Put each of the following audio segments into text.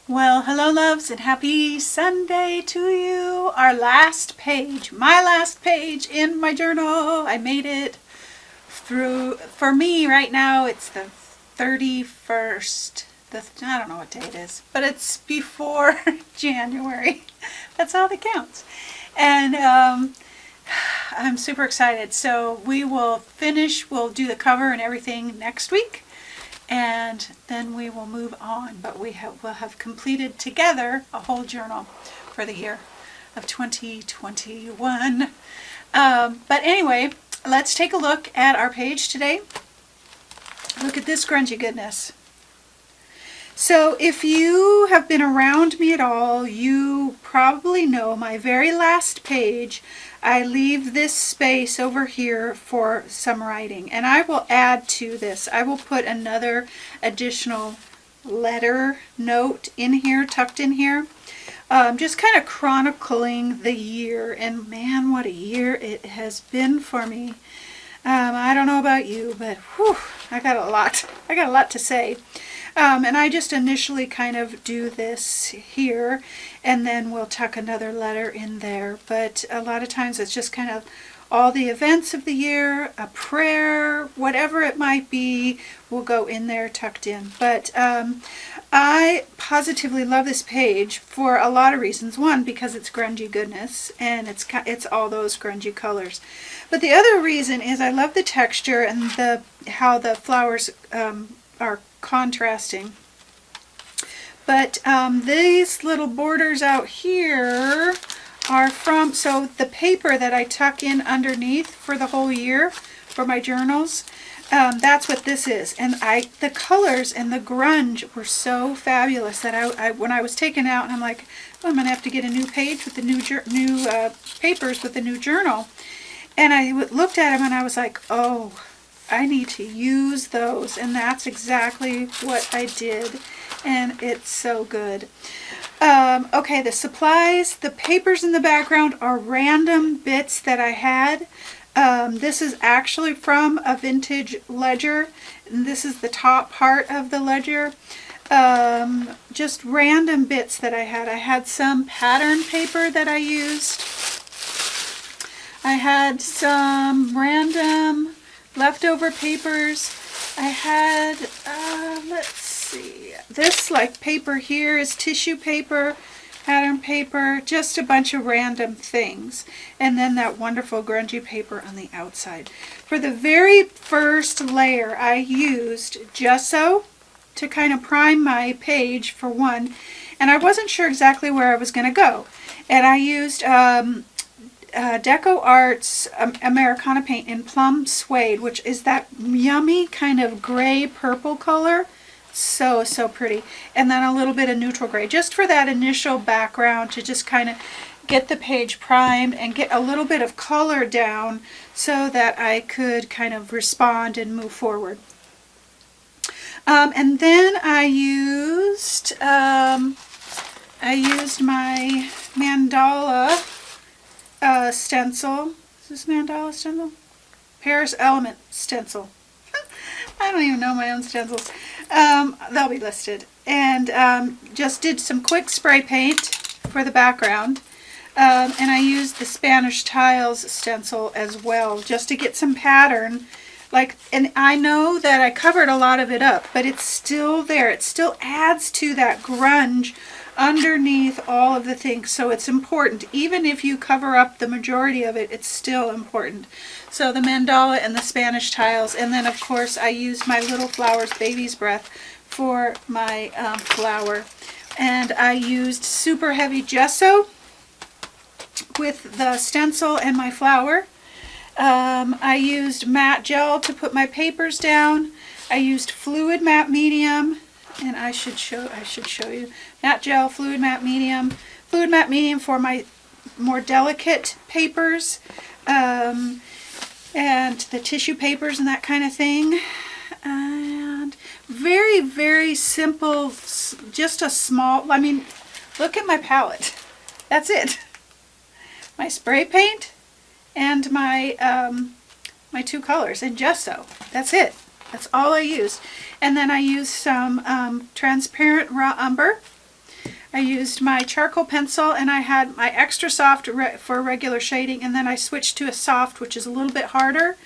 Well, hello loves and happy Sunday to you. Our last page, my last page in my journal. I made it through, for me right now, it's the 31st. I don't know what day it is, but it's before January. That's all that counts. And I'm super excited. So we will finish, we'll do the cover and everything next week. And then we will move on, but we'll have completed together a whole journal for the year of 2021. But anyway, let's take a look at our page today. Look at this grungy goodness. So if you have been around me at all, you probably know my very last page. I leave this space over here for some writing, and I will add to this. I will put another additional letter note in here, tucked in here, just kind of chronicling the year. And man, what a year it has been for me. I don't know about you, but whew, I got a lot to say. And I just initially kind of do this here, and then we'll tuck another letter in there. But a lot of times it's just kind of all the events of the year, a prayer, whatever it might be, will go in there tucked in. But I positively love this page for a lot of reasons. One, because it's grungy goodness, and it's all those grungy colors. But the other reason is I love the texture and how the flowers are contrasting. But these little borders out here are from, so the paper that I tuck in underneath for the whole year for my journals, that's what this is. And the colors and the grunge were so fabulous that I when I was taken out, and I'm like, oh, I'm gonna have to get a new page with the new papers with the new journal. And I looked at them and I was like, oh, I need to use those, and that's exactly what I did, and it's so good. Okay, the supplies, the papers in the background are random bits that I had. This is actually from a vintage ledger, and this is the top part of the ledger. Just random bits that I had. I had some pattern paper that I used. I had some random leftover papers. I had, let's see, this like paper here is tissue paper, pattern paper, just a bunch of random things. And then that wonderful grungy paper on the outside. For the very first layer, I used gesso to kind of prime my page for one. And I wasn't sure exactly where I was going to go. And I used Deco Arts Americana paint in plum suede, which is that yummy kind of gray purple color. So pretty. And then a little bit of neutral gray, just for that initial background, to just kind of get the page primed and get a little bit of color down so that I could kind of respond and move forward. And then I used my mandala stencil. Is this mandala stencil? Paris Element stencil. I don't even know my own stencils. They'll be listed. And just did some quick spray paint for the background. And I used the Spanish tiles stencil as well, just to get some pattern. And I know that I covered a lot of it up, but it's still there. It still adds to that grunge underneath all of the things, so it's important. Even if you cover up the majority of it, it's still important. So the mandala and the Spanish tiles, and then of course I used my Little Flowers Baby's Breath for my flower. And I used super heavy gesso with the stencil and my flower. I used matte gel to put my papers down. I used fluid matte medium, and I should show you matte gel, fluid matte medium for my more delicate papers, and the tissue papers and that kind of thing. And very, very simple, just a small, I mean, look at my palette. That's it. My spray paint and my my two colors and gesso. That's it. That's all I used. And then I used some transparent raw umber I used my charcoal pencil, and I had my extra soft for regular shading, and then I switched to a soft, which is a little bit harder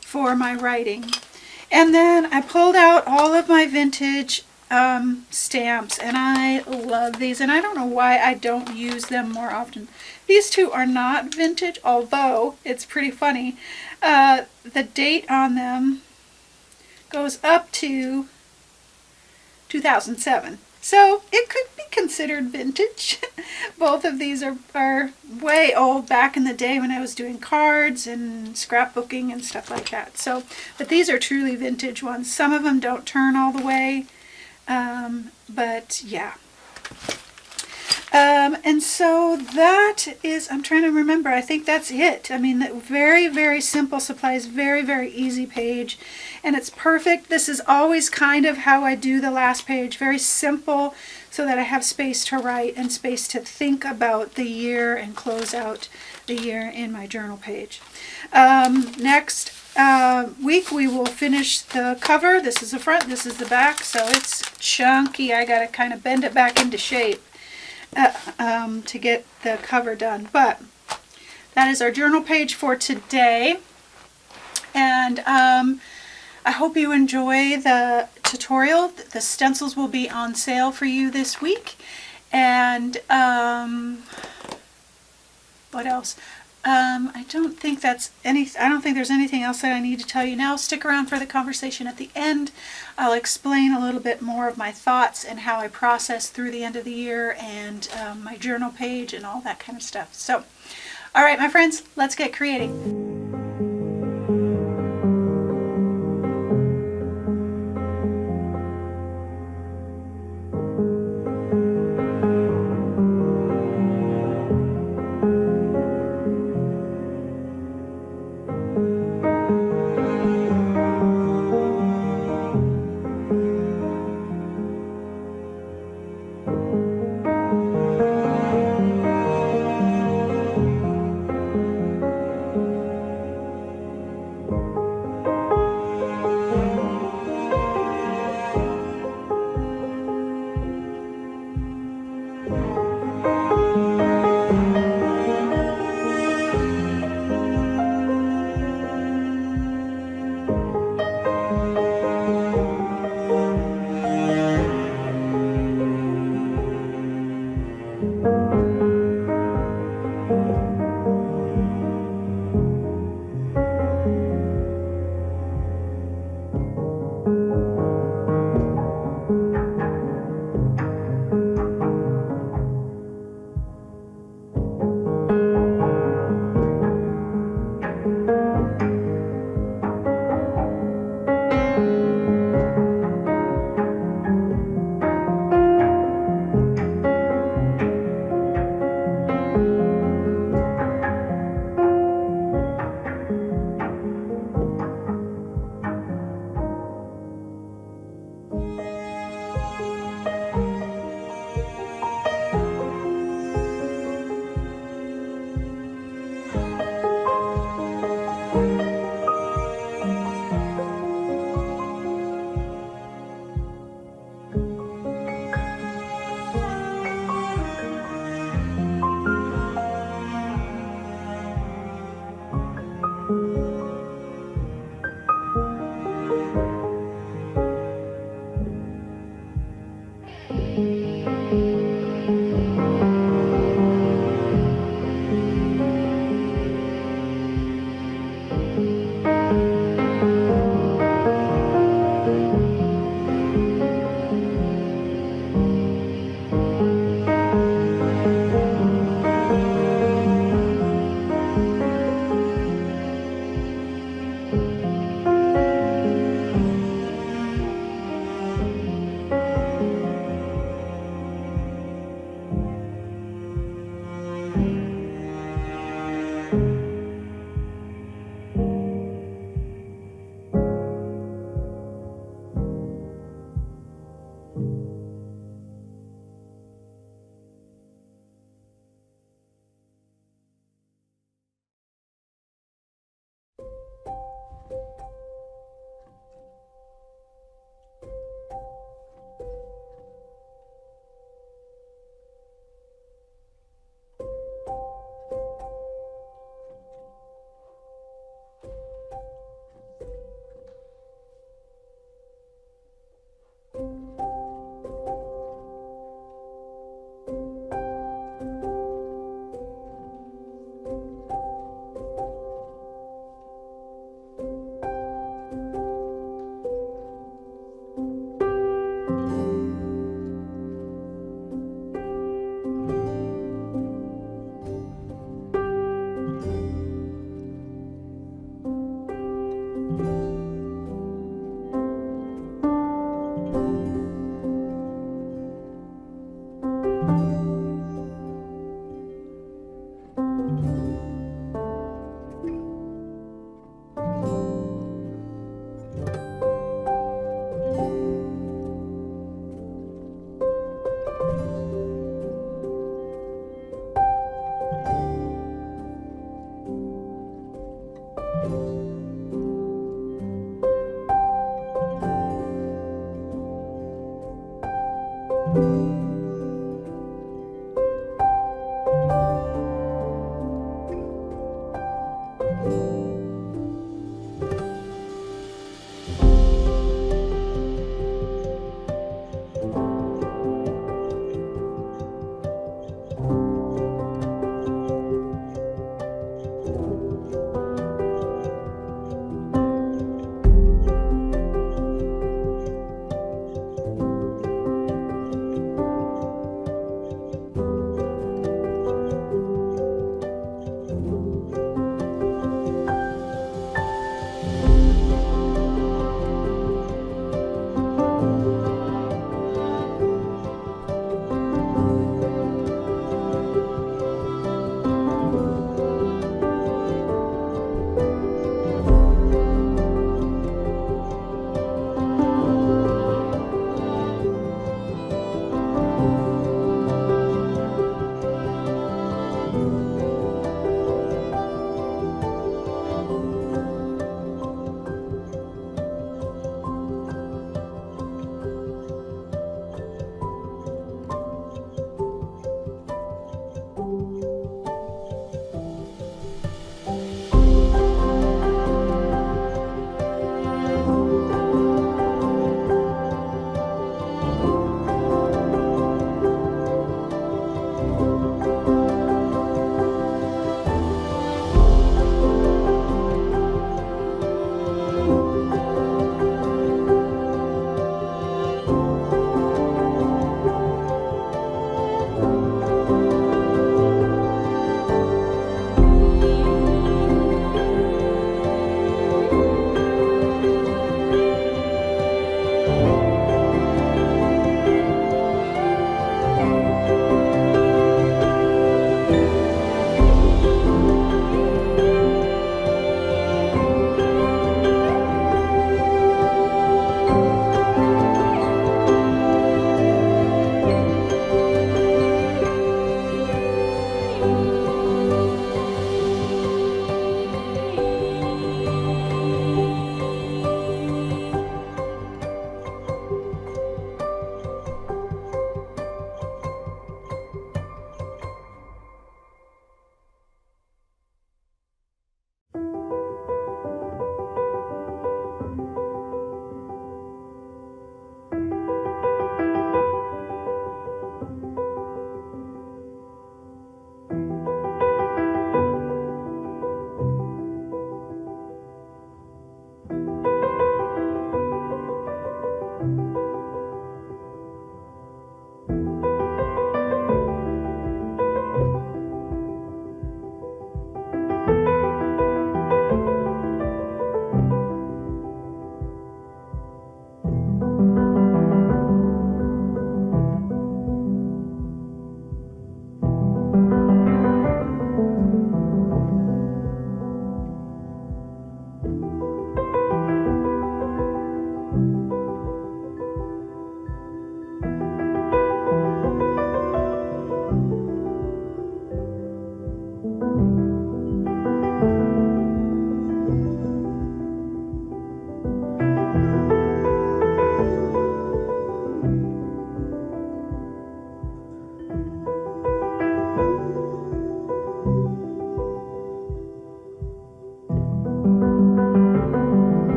for my writing. And then I pulled out all of my vintage stamps, and I love these, and I don't know why I don't use them more often. These two are not vintage, although it's pretty funny. The date on them goes up to 2007. So it could be considered vintage. Both of these are way old, back in the day when I was doing cards and scrapbooking and stuff like that. So, but these are truly vintage ones. Some of them don't turn all the way, but yeah. And so that is, I'm trying to remember, I think that's it. I mean, very, very simple supplies, very, very easy page, and it's perfect. This is always kind of how I do the last page, very simple, so that I have space to write and space to think about the year and close out the year in my journal page. Next week we will finish the cover. This is the front, this is the back, so it's chunky. I gotta kind of bend it back into shape to get the cover done. But that is our journal page for today, and I hope you enjoy the tutorial. The stencils will be on sale for you this week, and what else? I don't think there's anything else that I need to tell you now. Stick around for the conversation at the end. I'll explain a little bit more of my thoughts and how I process through the end of the year, and my journal page and all that kind of stuff. So, all right, my friends, let's get creating.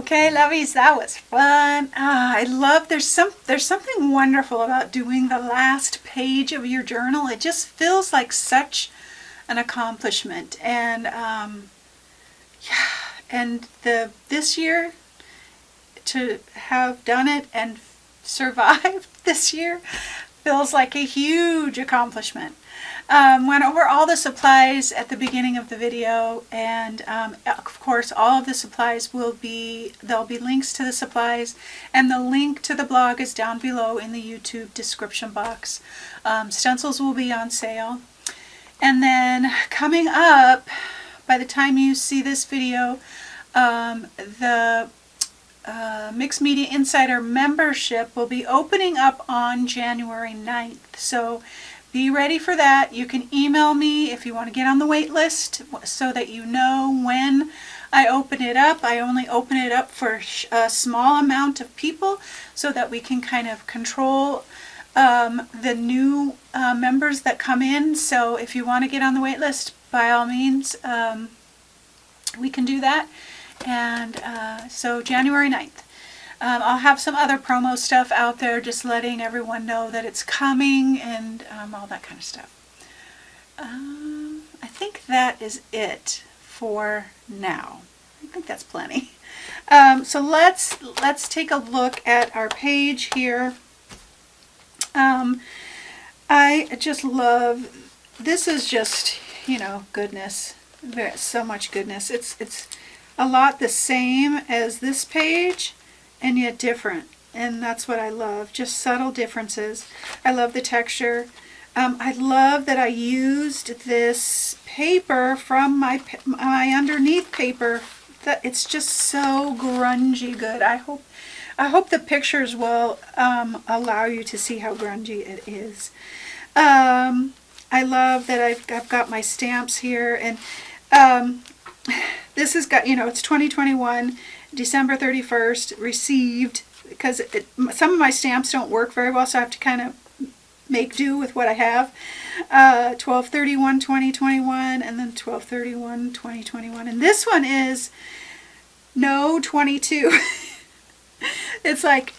Okay, lovies, that was fun. I love, there's something wonderful about doing the last page of your journal. It just feels like such an accomplishment. And yeah, and this year, to have done it and survived this year feels like a huge accomplishment. Went over all the supplies at the beginning of the video, and of course all of the supplies there'll be links to the supplies, and the link to the blog is down below in the YouTube description box. Stencils will be on sale. And then coming up, by the time you see this video, the Mixed Media Insider membership will be opening up on January 9th. So be ready for that. You can email me if you want to get on the wait list so that you know when I open it up. I only open it up for a small amount of people so that we can kind of control the new members that come in. So if you want to get on the wait list, by all means, we can do that. And so January 9th. I'll have some other promo stuff out there, just letting everyone know that it's coming, and all that kind of stuff. I think that is it for now. I think that's plenty. So let's take a look at our page here. I just love, this is just, you know, goodness. So much goodness. It's a lot the same as this page, and yet different, and that's what I love, just subtle differences. I love the texture. I love that I used this paper from my underneath paper. That it's just so grungy good. I hope the pictures will allow you to see how grungy it is. I love that I've got my stamps here, and this has got, you know, it's 2021, December 31st, received, because some of my stamps don't work very well, so I have to kind of make do with what I have. 12/31/2021, and then 12/31/2021, and this one is no 22. It's like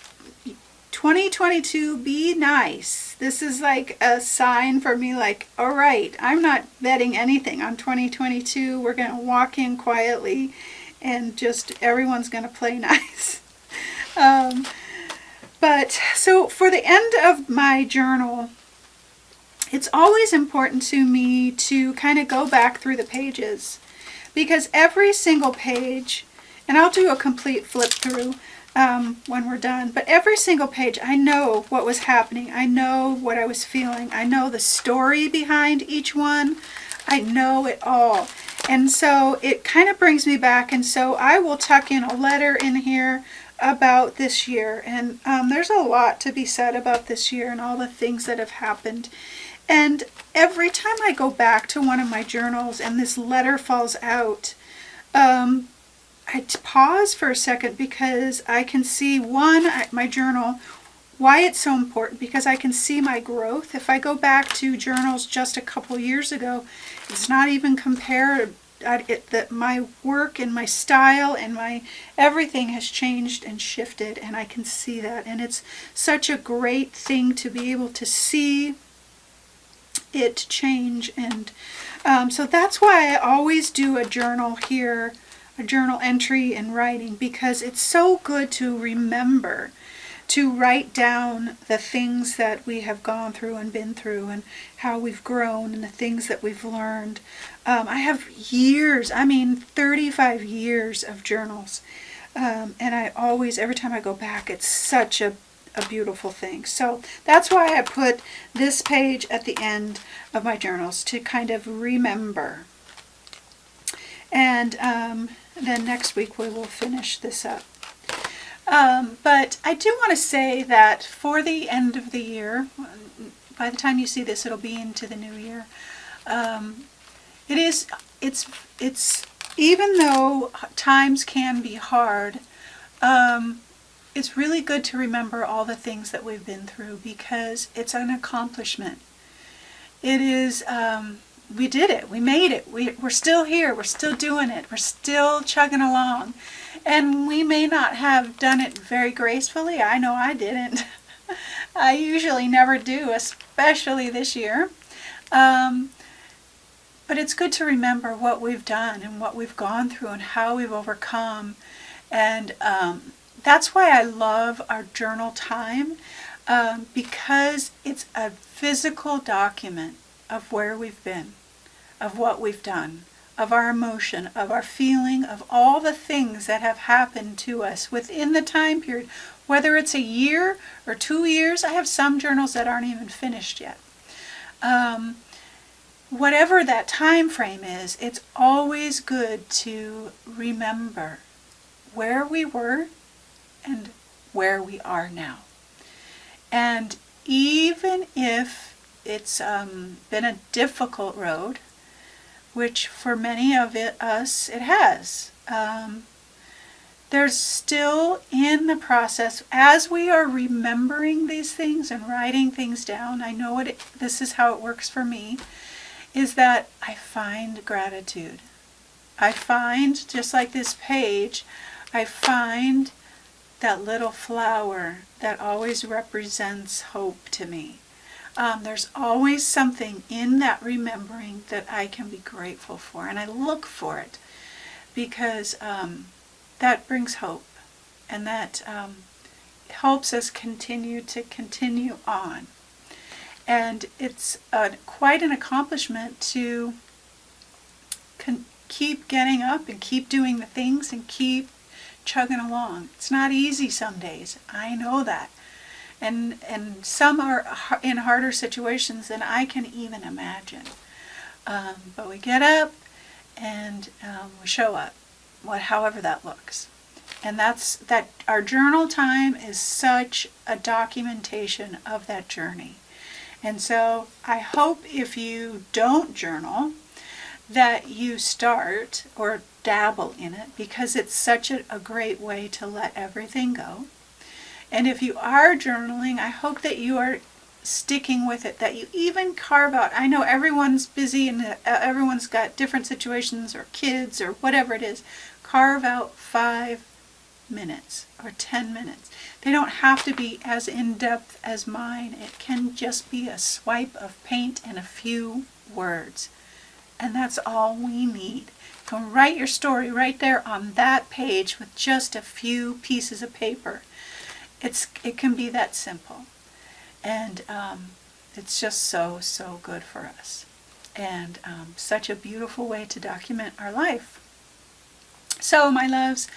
2022, be nice. This is like a sign for me, like, all right, I'm not betting anything on 2022. We're going to walk in quietly and just everyone's going to play nice. But so for the end of my journal, it's always important to me to kind of go back through the pages, because every single page, and I'll do a complete flip through when we're done, but every single page, I know what was happening. I know what I was feeling. I know the story behind each one. I know it all. And so it kind of brings me back, and so I will tuck in a letter in here about this year. And there's a lot to be said about this year and all the things that have happened. And every time I go back to one of my journals and this letter falls out, I pause for a second, because I can see, my journal, why it's so important, because I can see my growth. If I go back to journals just a couple years ago, it's not even compared. That my work and my style and my everything has changed and shifted, and I can see that, and it's such a great thing to be able to see it change. And so that's why I always do a journal here, a journal entry in writing, because it's so good to remember to write down the things that we have gone through and been through, and how we've grown, and the things that we've learned. I have years, 35 years of journals, and I always, every time I go back, it's such a beautiful thing. So that's why I put this page at the end of my journals, to kind of remember. And then next week we will finish this up. But I do want to say that for the end of the year, by the time you see this, it'll be into the new year. It's even though times can be hard, it's really good to remember all the things that we've been through, because it's an accomplishment. It is, we did it, we made it, we're still here, we're still doing it, we're still chugging along. And we may not have done it very gracefully. I know I didn't. I usually never do, especially this year. But it's good to remember what we've done and what we've gone through and how we've overcome. And that's why I love our journal time, because it's a physical document of where we've been, of what we've done, of our emotion, of our feeling, of all the things that have happened to us within the time period, whether it's a year or 2 years. I have some journals that aren't even finished yet. Whatever that time frame is, it's always good to remember where we were and where we are now. And even if it's been a difficult road, which for many of us it has, there's still in the process, as we are remembering these things and writing things down, I know this is how it works for me, is that I find gratitude. I find, just like this page, I find that little flower that always represents hope to me. There's always something in that remembering that I can be grateful for, and I look for it because that brings hope, and that helps us continue on. And it's quite an accomplishment to keep getting up and keep doing the things and keep chugging along. It's not easy some days. I know that. And some are in harder situations than I can even imagine. But we get up and we show up, however that looks. And that our journal time is such a documentation of that journey. And so I hope if you don't journal that you start or dabble in it, because it's such a great way to let everything go. And if you are journaling, I hope that you are sticking with it, that you even carve out. I know everyone's busy and everyone's got different situations or kids or whatever it is. Carve out 5 minutes or 10 minutes. They don't have to be as in-depth as mine. It can just be a swipe of paint and a few words. And that's all we need. You can write your story right there on that page with just a few pieces of paper. It can be that simple. And it's just so good for us. And such a beautiful way to document our life. So, my loves,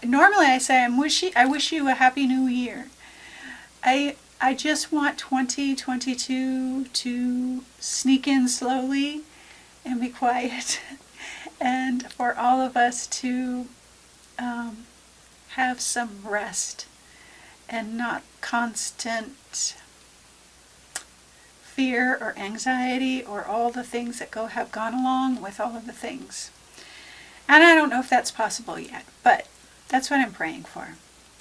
normally I say I wish you a happy new year. I just want 2022 to sneak in slowly and be quiet, and for all of us to have some rest and not constant fear or anxiety or all the things that have gone along with all of the things. And I don't know if that's possible yet, but that's what I'm praying for.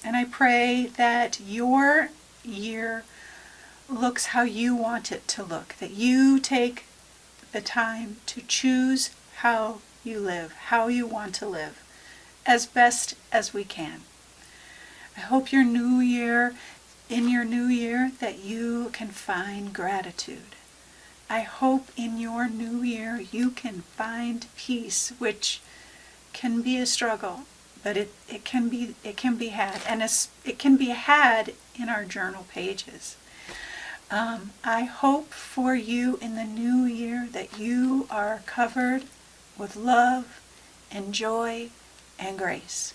And I pray that your year looks how you want it to look, that you take the time to choose how you live, how you want to live, as best as we can. I hope in your new year, that you can find gratitude. I hope in your new year you can find peace, which can be a struggle, but it can be had, and it can be had in our journal pages. I hope for you in the new year that you are covered with love and joy and grace.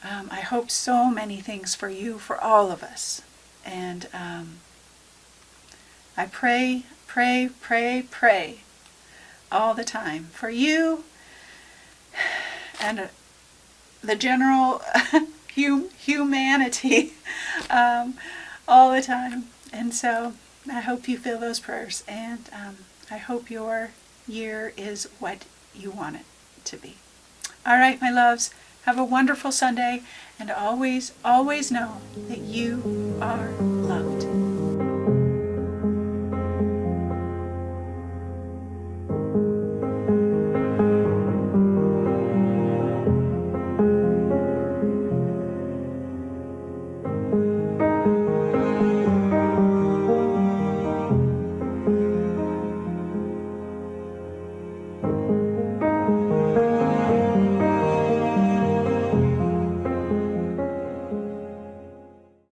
I hope so many things for you, for all of us. And I pray all the time for you and the general humanity all the time. And so I hope you feel those prayers, and I hope your year is what you want it to be. All right, my loves, have a wonderful Sunday, and always know that you are